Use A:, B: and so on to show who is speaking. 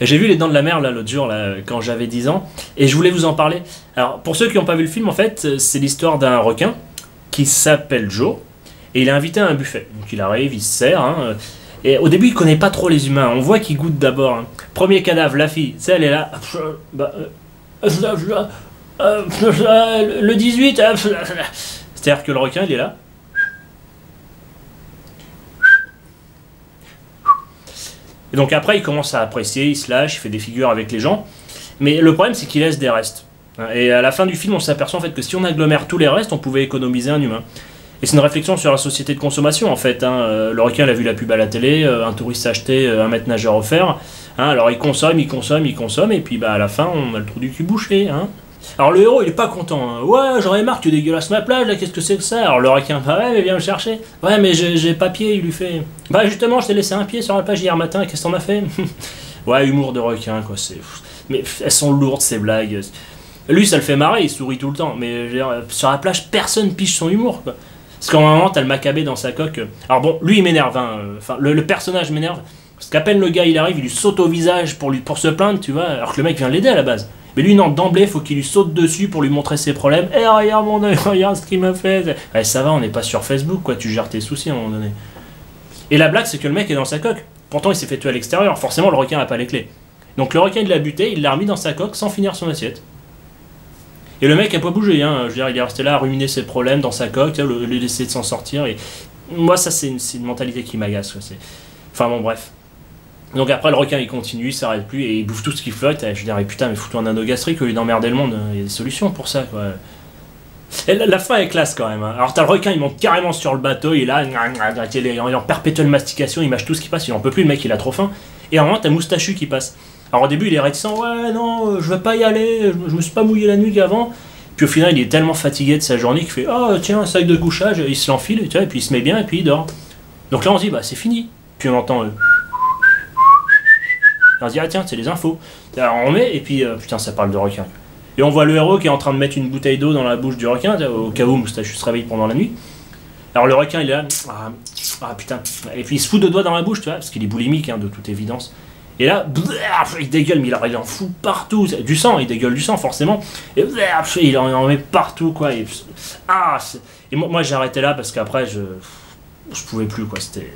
A: J'ai vu Les Dents de la Mer là l'autre jour là, quand j'avais 10 ans et je voulais vous en parler. Alors pour ceux qui n'ont pas vu le film en fait c'est l'histoire d'un requin qui s'appelle Joe et il est invité à un buffet. Donc il arrive, il se sert et au début il connaît pas trop les humains. On voit qu'il goûte d'abord. Premier cadavre, la fille, tu sais elle est là. Le 18. C'est-à-dire que le requin il est là. Et donc après, il commence à apprécier, il se lâche, il fait des figures avec les gens. Mais le problème, c'est qu'il laisse des restes. Et à la fin du film, on s'aperçoit en fait que si on agglomère tous les restes, on pouvait économiser un humain. Et c'est une réflexion sur la société de consommation en fait. Le requin, il a vu la pub à la télé, un touriste a acheté un mètre nageur offert. Alors il consomme, et puis à la fin, on a le trou du cul bouché. Alors le héros il est pas content, ouais j'en ai marre que tu dégueulasses ma plage là, qu'est-ce que c'est que ça? Alors le requin, bah ouais mais viens me chercher, ouais mais j'ai pas pied, il lui fait, bah justement je t'ai laissé un pied sur la plage hier matin, qu'est-ce que t'en as fait? Ouais humour de requin quoi, c'est... Mais elles sont lourdes ces blagues, lui ça le fait marrer, il sourit tout le temps, mais je veux dire, sur la plage personne piche son humour quoi. Parce qu'à un moment t'as le Maccabée dans sa coque, alors bon lui il m'énerve, enfin le personnage m'énerve, parce qu'à peine le gars il arrive, il lui saute au visage pour se plaindre tu vois, alors que le mec vient l'aider à la base. Mais lui, non, d'emblée, faut qu'il lui saute dessus pour lui montrer ses problèmes. Eh, regarde mon œil, regarde ce qu'il m'a fait. Ouais, ça va, on n'est pas sur Facebook, quoi, tu gères tes soucis à un moment donné. Et la blague, c'est que le mec est dans sa coque. Pourtant, il s'est fait tuer à l'extérieur. Forcément, le requin n'a pas les clés. Donc le requin, il l'a buté, il l'a remis dans sa coque sans finir son assiette. Et le mec a pas bougé, Je veux dire, il est resté là à ruminer ses problèmes dans sa coque, le laisser de s'en sortir. Et moi, ça, c'est une mentalité qui m'agace, quoi. Enfin, bon, bref. Donc après le requin il continue, il s'arrête plus et il bouffe tout ce qui flotte. Et je dirais putain mais fous-toi un anneau gastrique au lieu d'emmerder le monde, il y a des solutions pour ça quoi. Et la fin est classe quand même. Alors t'as le requin, il monte carrément sur le bateau, il est là, il est en perpétuelle mastication, il mâche tout ce qui passe, il en peut plus le mec, il a trop faim. Et à un moment t'as Moustachu qui passe. Alors au début il est réticent, ouais non je vais pas y aller, je me suis pas mouillé la nuit qu'avant. Puis au final il est tellement fatigué de sa journée qu'il fait oh tiens un sac de couchage, il se l'enfile et puis il se met bien et puis il dort. Donc là on se dit bah c'est fini. Puis on entend on se dit, ah tiens, c'est les infos. Alors on met, et puis, putain, ça parle de requin. Et on voit le héros qui est en train de mettre une bouteille d'eau dans la bouche du requin, au cas où Moustachu se réveille pendant la nuit. Alors le requin, il est là, ah putain. Et puis il se fout de doigts dans la bouche, tu vois, parce qu'il est boulimique, de toute évidence. Et là, il dégueule, mais il en fout partout. Du sang, il dégueule du sang, forcément. Et il en met partout, quoi. Et moi j'ai arrêté là, parce qu'après, je pouvais plus, quoi, c'était...